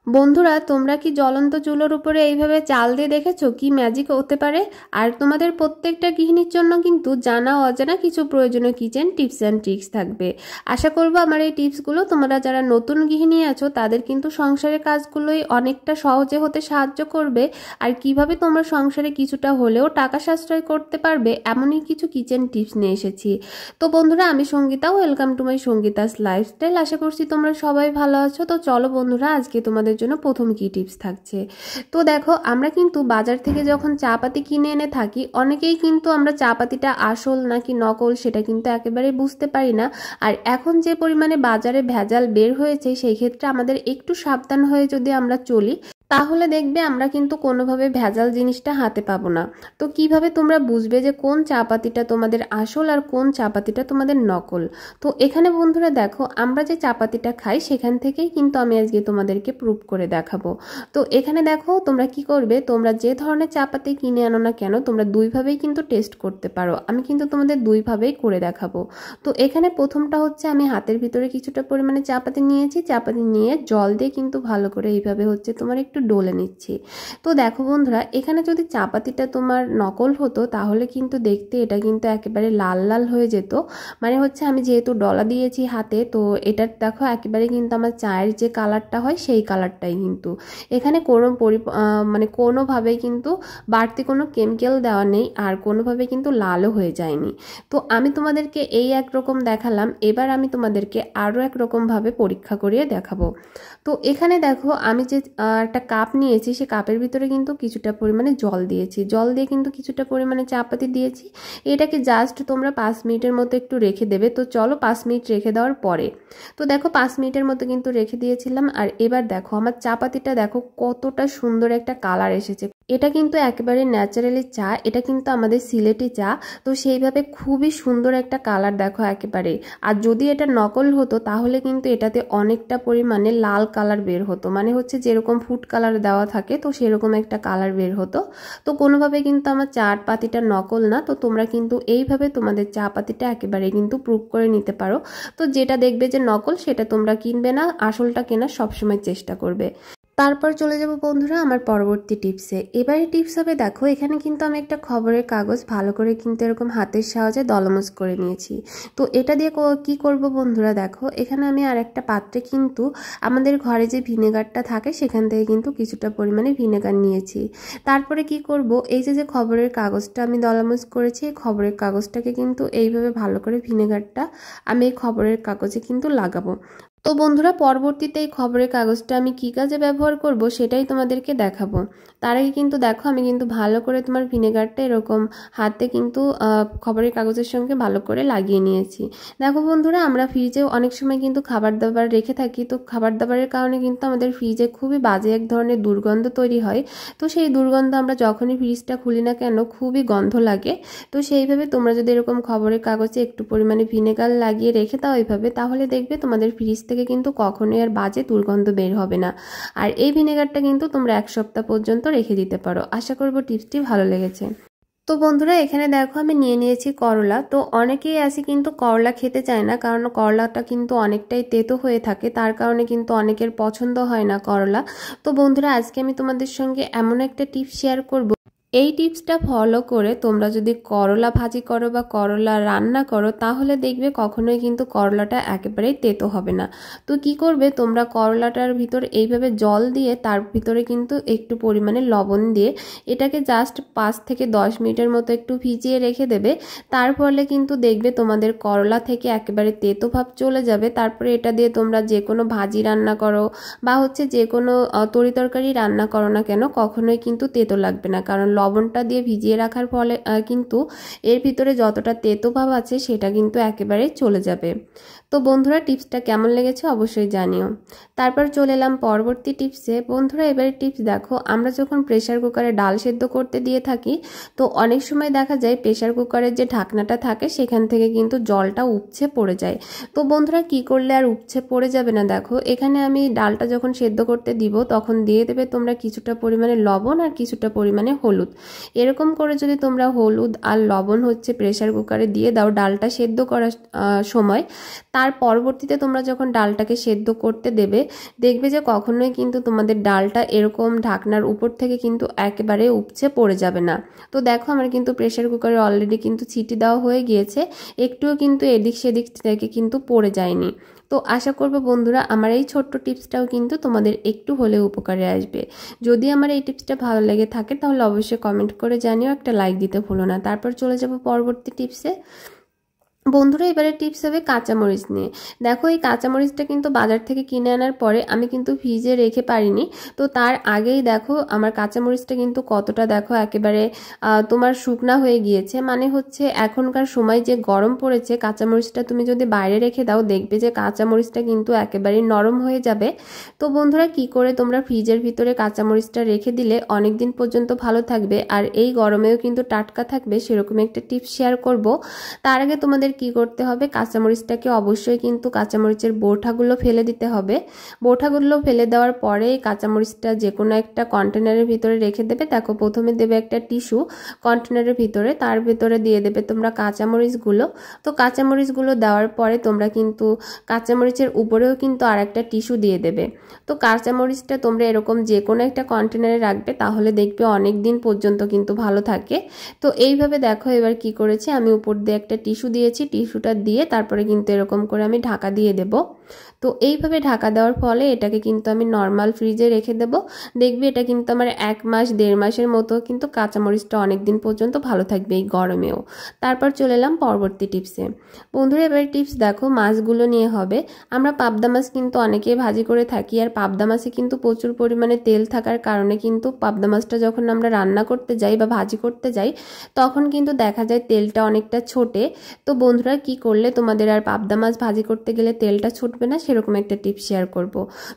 বন্ধুরা, তোমরা কি জ্বলন্ত চুলোর উপরে এইভাবে চাল দিয়ে দেখেছো কি ম্যাজিক হতে পারে? আর তোমাদের প্রত্যেকটা গৃহিণীর জন্য কিন্তু জানা অজানা কিছু প্রয়োজনীয় কিচেন টিপস অ্যান্ড ট্রিক্স থাকবে। আশা করবো আমার এই টিপসগুলো তোমরা যারা নতুন গৃহিণী আছো তাদের কিন্তু সংসারের কাজগুলোই অনেকটা সহজে হতে সাহায্য করবে। আর কিভাবে তোমরা সংসারে কিছুটা হলেও টাকা সাশ্রয় করতে পারবে এমনই কিছু কিচেন টিপস নিয়ে এসেছি। তো বন্ধুরা, আমি Sangeeta, welcome to my Sangeeta's lifestyle. আশা করছি তোমরা সবাই ভালো আছো। তো চলো বন্ধুরা, আজকে তোমাদের জন্য প্রথম কি টিপস থাকছে। তো দেখো, আমরা কিন্তু বাজার থেকে যখন চা পাতি কিনে এনে থাকি, অনেকেই কিন্তু আমরা চা পাতিটা আসল নাকি নকল সেটা কিন্তু একেবারে বুঝতে পারি না। আর এখন যে পরিমাণে বাজারে ভেজাল বের হয়েছে, সেই ক্ষেত্রে আমাদের একটু সাবধান হয়ে যদি আমরা চলি তাহলে দেখবে আমরা কিন্তু কোনোভাবে ভেজাল জিনিসটা হাতে পাবো না। তো কিভাবে তোমরা বুঝবে যে কোন চা পাতিটা তোমাদের আসল আর কোন চা পাতিটা তোমাদের নকল? তো এখানে বন্ধুরা দেখো, আমরা যে চা পাতিটা খাই সেখান থেকেই কিন্তু আমি আজকে তোমাদেরকে প্রুভ করে দেখাবো। তো এখানে দেখো, তোমরা কি করবে, তোমরা যে ধরনের চা পাতি কিনে আনো না কেন তোমরা দুইভাবেই কিন্তু টেস্ট করতে পারো। আমি কিন্তু তোমাদের দুইভাবেই করে দেখাবো। তো এখানে প্রথমটা হচ্ছে, আমি হাতের ভিতরে কিছুটা পরিমাণে চা পাতি নিয়েছি। চা পাতি নিয়ে জল দিয়ে কিন্তু ভালো করে এইভাবে হচ্ছে তোমার একটু ডলে নিচ্ছি। তো দেখো বন্ধুরা, এখানে যদি চা পাতিটা তোমার নকল হতো তাহলে কিন্তু দেখতে এটা কিন্তু একেবারে লাল লাল হয়ে যেত। মানে হচ্ছে আমি যেহেতু ডলা দিয়েছি হাতে, তো এটার দেখো একেবারে কিন্তু আমার চায়ের যে কালারটা হয় সেই কালারটাই কিন্তু। এখানে কোনো মানে কোনোভাবেই কিন্তু বাড়তি কোনো কেমিক্যাল দেওয়া নেই, আর কোনোভাবে কিন্তু লালও হয়ে যায়নি। তো আমি তোমাদেরকে এই একরকম দেখালাম, এবার আমি তোমাদেরকে আরও একরকমভাবে পরীক্ষা করিয়ে দেখাবো। তো এখানে দেখো, আমি যে একটা কাপ নিয়েছি, সে কাপের ভিতরে কিন্তু কিছুটা পরিমাণে জল দিয়েছি। জল দিয়ে কিন্তু কিছুটা পরিমাণে চা পাতি দিয়েছি। এটাকে জাস্ট তোমরা 5 মিনিটের মতো একটু রেখে দেবে। তো চলো 5 মিনিট রেখে দেওয়ার পরে, তো দেখো 5 মিনিটের মতো কিন্তু রেখে দিয়েছিলাম। আর এবার দেখো আমার চা পাতিটা দেখো কতটা সুন্দর একটা কালার এসেছে। এটা কিন্তু একেবারে ন্যাচারালি চা, এটা কিন্তু আমাদের সিলেটি চা। তো সেইভাবে খুবই সুন্দর একটা কালার দেখো একেবারে। আর যদি এটা নকল হতো তাহলে কিন্তু এটাতে অনেকটা পরিমাণে লাল কালার বের হতো, মানে হচ্ছে যেরকম ফুড কালার দেওয়া থাকে তো সেরকম একটা কালার বের হতো। তো কোনোভাবে কিন্তু আমার চা পাতিটা নকল না। তো তোমরা কিন্তু এইভাবে তোমাদের চা পাতিটা একেবারে কিন্তু প্রুভ করে নিতে পারো। তো যেটা দেখবে যে নকল সেটা তোমরা কিনবে না, আসলটা কেনার সবসময় চেষ্টা করবে। তারপর চলে যাব বন্ধুরা আমার পরবর্তী টিপসে। এবারে টিপস হবে, দেখো এখানে কিন্তু আমি একটা খবরের কাগজ ভালো করে কিন্তু এরকম হাতের সাহায্যে দলমুজ করে নিয়েছি। তো এটা দিয়ে কি করব বন্ধুরা, দেখো এখানে আমি আর একটা পাত্রে কিন্তু আমাদের ঘরে যে ভিনেগারটা থাকে সেখান থেকে কিন্তু কিছুটা পরিমাণে ভিনেগার নিয়েছি। তারপরে কি করব, এই যে খবরের কাগজটা আমি দলমুজ করেছি, এই খবরের কাগজটাকে কিন্তু এইভাবে ভালো করে ভিনেগারটা আমি এই খবরের কাগজে কিন্তু লাগাবো। তো বন্ধুরা, পরবর্তীতে এই খবরের কাগজটা আমি কি কাজে ব্যবহার করব সেটাই তোমাদেরকে দেখাবো। তার আগে কিন্তু দেখো, আমি কিন্তু ভালো করে তোমার ভিনেগারটা এরকম হাতে কিন্তু খবরের কাগজের সঙ্গে ভালো করে লাগিয়ে নিয়েছি। দেখো বন্ধুরা, আমরা ফ্রিজে অনেক সময় কিন্তু খাবার দাবার রেখে থাকি। তো খাবার দাবারের কারণে কিন্তু আমাদের ফ্রিজে খুবই বাজে এক ধরনের দুর্গন্ধ তৈরি হয়। তো সেই দুর্গন্ধ আমরা যখনই ফ্রিজটা খুলি না কেন খুবই গন্ধ লাগে। তো সেইভাবে তোমরা যদি এরকম খবরের কাগজে একটু পরিমাণে ভিনেগার লাগিয়ে রেখে দাও এইভাবে, তাহলে দেখবে তোমাদের ফ্রিজ থেকে কিন্তু কখনোই আর বাজে দুর্গন্ধ বের হবে না। আর এই ভিনেগারটা কিন্তু তোমরা 1 সপ্তাহ পর্যন্ত রেখে দিতে পারো। আশা করব টিপসটি ভালো লেগেছে। তো বন্ধুরা, এখানে দেখো আমি নিয়ে নিয়েছি করলা। তো অনেকেই আছে কিন্তু করলা খেতে চায় না, কারণ করলাটা কিন্তু অনেকটাই তেতো হয়ে থাকে, তার কারণে কিন্তু অনেকের পছন্দ হয় না করলা। তো বন্ধুরা, আজকে আমি তোমাদের সঙ্গে এমন একটা টিপস শেয়ার করব, এই টিপসটা ফলো করে তোমরা যদি করলা ভাজি করো বা করলা রান্না করো তাহলে দেখবে কখনোই কিন্তু করলাটা একেবারেই তেতো হবে না। তো কি করবে, তোমরা করলাটার ভিতর এইভাবে জল দিয়ে তার ভিতরে কিন্তু একটু পরিমাণে লবণ দিয়ে এটাকে জাস্ট 5 থেকে 10 মিনিটের মতো একটু ভিজিয়ে রেখে দেবে। তার ফলে কিন্তু দেখবে তোমাদের করলা থেকে একেবারে তেতো ভাব চলে যাবে। তারপরে এটা দিয়ে তোমরা যে কোনো ভাজি রান্না করো বা হচ্ছে যে কোনো তরিতরকারি রান্না করো না কেন কখনোই কিন্তু তেতো লাগবে না, কারণ লবণটা দিয়ে ভিজিয়ে রাখার ফলে কিন্তু এর ভিতরে যতটা তেতো ভাব আছে সেটা কিন্তু একেবারে চলে যাবে। তো বন্ধুরা, টিপসটা কেমন লেগেছে অবশ্যই জানিও। তারপর চলে এলাম পরবর্তী টিপসে। বন্ধুরা, এবারে টিপস দেখো, আমরা যখন প্রেসার কুকারে ডাল সেদ্ধ করতে দিয়ে থাকি তো অনেক সময় দেখা যায় প্রেসার কুকারের যে ঢাকনাটা থাকে সেখান থেকে কিন্তু জলটা উপচে পড়ে যায়। তো বন্ধুরা, কি করলে আর উপচে পড়ে যাবে না, দেখো এখানে আমি ডালটা যখন সেদ্ধ করতে দিব তখন দিয়ে দেবে তোমরা কিছুটা পরিমাণে লবণ আর কিছুটা পরিমাণে হলুদ। এরকম করে যদি তোমরা হলুদ আর লবণ হচ্ছে প্রেসার কুকারে দিয়ে দাও ডালটা সেদ্ধ করার সময়, তার পরবর্তীতে তোমরা যখন ডালটাকে সেদ্ধ করতে দেবে, দেখবে যে কখনোই কিন্তু তোমাদের ডালটা এরকম ঢাকনার উপর থেকে কিন্তু একেবারে উপচে পড়ে যাবে না। তো দেখো আমার কিন্তু প্রেসার কুকারে অলরেডি কিন্তু সিটি দেওয়া হয়ে গিয়েছে, একটুও কিন্তু এদিক সেদিক থেকে কিন্তু পড়ে যায়নি। তো আশা করব বন্ধুরা আমার এই ছোট্ট টিপসটাও কিন্তু তোমাদের একটু হলেও উপকারে আসবে। যদি আমার এই টিপসটা ভালো লেগে থাকে তাহলে অবশ্যই কমেন্ট করে জানিও, একটা লাইক দিতে ভুলো না। তারপর চলে যাব পরবর্তী টিপসে। বন্ধুরা এবারে টিপস হবে কাঁচামরিচ নিয়ে। দেখো এই কাঁচামরিচটা কিন্তু বাজার থেকে কিনে আনার পরে আমি কিন্তু ফ্রিজে রেখে পারিনি। তো তার আগেই দেখো আমার কাঁচামরিচটা কিন্তু কতটা দেখো একেবারে তোমার শুকনা হয়ে গিয়েছে। মানে হচ্ছে এখনকার সময় যে গরম পড়েছে, কাঁচামরিচটা তুমি যদি বাইরে রেখে দাও দেখবে যে কাঁচামরিচটা কিন্তু একেবারে নরম হয়ে যাবে। তো বন্ধুরা কি করে তোমরা ফ্রিজের ভিতরে কাঁচামরিচটা রেখে দিলে অনেক দিন পর্যন্ত ভালো থাকবে আর এই গরমেও কিন্তু টাটকা থাকবে, সেরকম একটা টিপস শেয়ার করব। তার আগে তোমাদের কি করতে হবে, কাঁচামরিচটাকে অবশ্যই কিন্তু কাঁচামরিচের বোঁটাগুলো ফেলে দিতে হবে। বোঁটাগুলো ফেলে দেওয়ার পরে কাঁচামরিচটা যে কোনো একটা কন্টেনারের ভিতরে রেখে দেবে। দেখো প্রথমে দেবে একটা টিস্যু কন্টেনারের ভিতরে, তার ভিতরে দিয়ে দেবে তোমরা কাঁচামরিচগুলো। তো কাঁচামরিচগুলো দেওয়ার পরে তোমরা কিন্তু কাঁচামরিচের উপরেও কিন্তু আর একটা টিস্যু দিয়ে দেবে। তো কাঁচামরিচটা তোমরা এরকম যে কোনো একটা কন্টেনারে রাখবে, তাহলে দেখবে অনেক দিন পর্যন্ত কিন্তু ভালো থাকে। তো এইভাবে দেখো এবার কি করেছি, আমি উপর দিয়ে একটা টিস্যু দিয়েছি, টিস্যুটা দিয়ে তারপরে কিন্তু এরকম করে আমি ঢাকা দিয়ে দেব। তো এইভাবে ঢাকা দেওয়ার ফলে এটাকে কিন্তু আমি নর্মাল ফ্রিজে রেখে দেব। দেখবি এটা কিন্তু আমার 1 মাস 1.5 মাসের মতো কিন্তু কাঁচামরিচটা অনেক দিন পর্যন্ত ভালো থাকবে এই গরমেও। তারপর চলে এলাম পরবর্তী টিপসে। বন্ধুরা এবার টিপস দেখো মাছগুলো নিয়ে হবে। আমরা পাবদা মাছ কিন্তু অনেকেই ভাজি করে থাকি, আর পাবদা মাছে কিন্তু প্রচুর পরিমাণে তেল থাকার কারণে কিন্তু পাবদা মাছটা যখন আমরা রান্না করতে যাই বা ভাজি করতে যাই তখন কিন্তু দেখা যায় তেলটা অনেকটা ছোটে। তো বন্ধুরা কি করলে তোমাদের আর পাবদা মাছ ভাজি করতে গেলে তেলটা ছুটবে না, সেরকম একটা টিপস শেয়ার করব।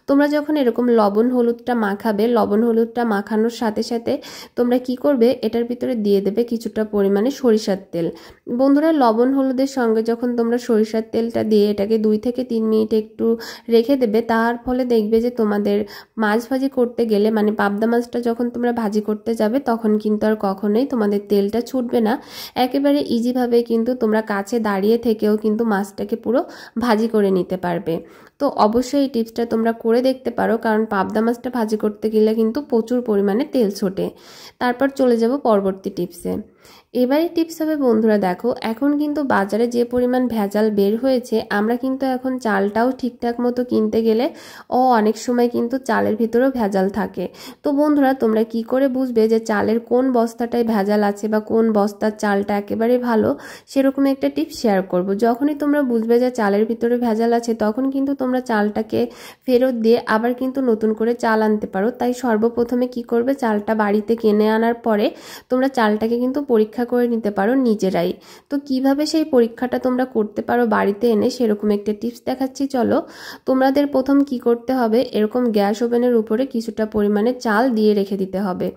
তোমরা যখন এরকম লবণ হলুদটা মাখাবে, লবণ হলুদটা মাখানোর সাথে সাথে তোমরা কি করবে, এটার ভিতরে দিয়ে দেবে কিছুটা পরিমাণে সরিষার তেল। বন্ধুরা লবণ হলুদের সঙ্গে যখন তোমরা সরিষার তেলটা দিয়ে এটাকে 2 থেকে 3 মিনিট একটু রেখে দেবে, তার ফলে দেখবে যে তোমাদের মাছ ভাজি করতে গেলে মানে পাবদা মাছটা যখন তোমরা ভাজি করতে যাবে তখন কিন্তু আর কখনোই তোমাদের তেলটা ছুটবে না। একেবারে ইজিভাবে কিন্তু তোমরা কাছে দাঁড়িয়ে থেকেও কিন্তু মাছটাকে পুরো ভাজি করে নিতে পারবে। তো অবশ্যই এই টিপসটা তোমরা করে দেখতে পারো, কারণ পাবদা মাছটা ভাজি করতে গেলে কিন্তু প্রচুর পরিমাণে তেল ছোটে। তারপর চলে যাব পরবর্তী টিপসে। এবারে টিপস হবে বন্ধুরা দেখো এখন কিন্তু বাজারে যে পরিমাণ ভেজাল বের হয়েছে, আমরা কিন্তু এখন চালটাও ঠিকঠাক মতো কিনতে গেলে অনেক সময় কিন্তু চালের ভিতরেও ভেজাল থাকে। তো বন্ধুরা তোমরা কি করে বুঝবে যে চালের কোন বস্তাটায় ভেজাল আছে বা কোন বস্তার চালটা একেবারে ভালো, সেরকম একটা টিপস শেয়ার করব। যখনই তোমরা বুঝবে যে চালের ভিতরে ভেজাল আছে তখন কিন্তু তোমরা চালটাকে ফেরত দিয়ে আবার কিন্তু নতুন করে চাল আনতে পারো। তাই সর্বপ্রথমে কি করবে, চালটা বাড়িতে কিনে আনার পরে তোমরা চালটাকে কিন্তু পরীক্ষা করে নিতে পারো নিজেরাই। তো কিভাবে সেই পরীক্ষাটা তোমরা করতে পারো বাড়িতে এনে, সেরকম একটা টিপস দেখাচ্ছি চলো। তোমাদের প্রথম কি করতে হবে, এরকম গ্যাস ওভেনের উপরে কিছুটা পরিমাণে চাল দিয়ে রেখে দিতে হবে।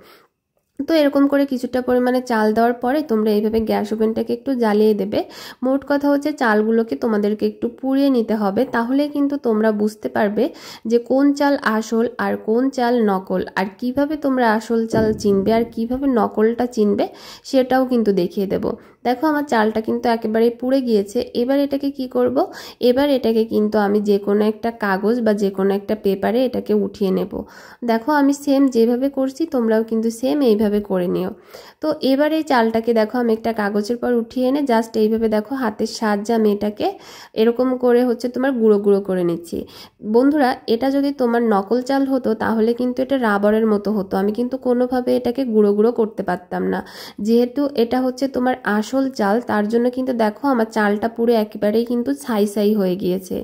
তো এরকম করে কিছুটা পরিমাণে চাল দেওয়ার পরে তোমরা এইভাবে গ্যাস ওভেনটাকে একটু জ্বালিয়ে দেবে। মোট কথা হচ্ছে চালগুলোকে তোমাদেরকে একটু পুড়িয়ে নিতে হবে, তাহলে কিন্তু তোমরা বুঝতে পারবে যে কোন চাল আসল আর কোন চাল নকল, আর কিভাবে তোমরা আসল চাল চিনবে আর কিভাবে নকলটা চিনবে সেটাও কিন্তু দেখিয়ে দেব। দেখো আমার চালটা কিন্তু একেবারে পুড়ে গিয়েছে। এবার এটাকে কি করব, এবার এটাকে কিন্তু আমি যে কোনো একটা কাগজ বা যে কোনো একটা পেপারে এটাকে উঠিয়ে নেব। দেখো আমি সেম যেভাবে করছি তোমরাও কিন্তু সেম এইভাবে করে নিও। তো এবার এই চালটাকে দেখো আমি একটা কাগজের পর উঠিয়ে এনে জাস্ট এইভাবে দেখো হাতের সাহায্যে আমি এটাকে এরকম করে হচ্ছে তোমার গুঁড়ো গুঁড়ো করে নিচ্ছি। বন্ধুরা এটা যদি তোমার নকল চাল হতো তাহলে কিন্তু এটা রাবারের মতো হতো, আমি কিন্তু কোনোভাবে এটাকে গুঁড়ো গুঁড়ো করতে পারতাম না। যেহেতু এটা হচ্ছে তোমার আসল চাল তার জন্য কিন্তু দেখো আমার চালটা পুরো একেবারেই কিন্তু ছাই ছাই হয়ে গিয়েছে।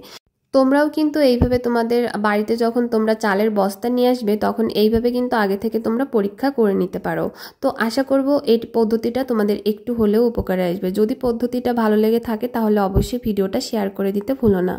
তোমরাও কিন্তু এইভাবে তোমাদের বাড়িতে যখন তোমরা চালের বস্তা নিয়ে আসবে তখন এইভাবে কিন্তু আগে থেকে তোমরা পরীক্ষা করে নিতে পারো। তো আশা করব এই পদ্ধতিটা তোমাদের একটু হলেও উপকারে আসবে। যদি পদ্ধতিটা ভালো লেগে থাকে তাহলে অবশ্যই ভিডিওটা শেয়ার করে দিতে ভুলো না।